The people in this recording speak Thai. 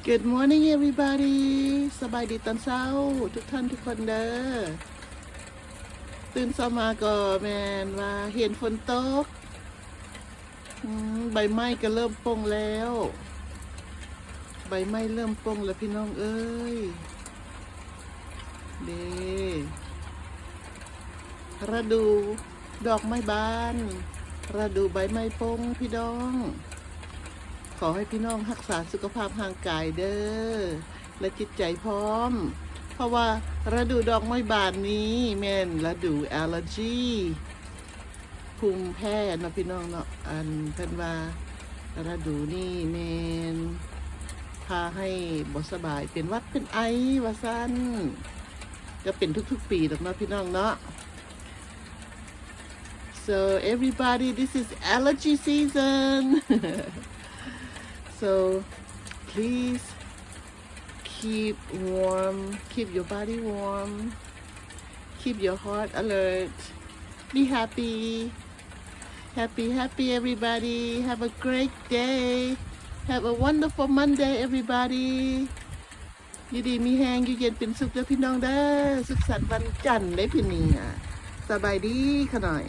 Good morning everybody สบายดีตอนเช้าทุกท่านทุกคนเด้อตื่นเช้ามาก็แม่นว่าเห็นฝนตกใบไม้ก็เริ่มป่งแล้วใบไม้เริ่มป่งแล้วพี่น้องเอ้ยเด้ฤดูดอกไม้บานฤดูใบไม้ป่งพี่น้องขอให้พี่น้องรักษาสุขภาพร่างกายเด้อและจิตใจพร้อมเพราะว่าฤดูดอกไม้บานนี้แม่นฤดูแอลเลอร์จีภูมิแพ้เนาะพี่น้องเนาะอันเพิ่นว่าฤดูนี้แม่นพาให้บ่สบายเป็นหวัดเป็นไอว่าซั่นก็เป็นทุกๆปีดอกเนาะพี่น้องเนาะ So everybody this is allergy season So please keep warm, keep your body warm, keep your heart alert, be happy, happy everybody, have a great day, have a wonderful Monday everybody อยู่ดีมีแฮงอยู่เย็นเป็นสุขเด้อพี่น้องเด้อสุขสันต์วันจันทร์เด้อพี่นี่สบายดีค่ะหน่อย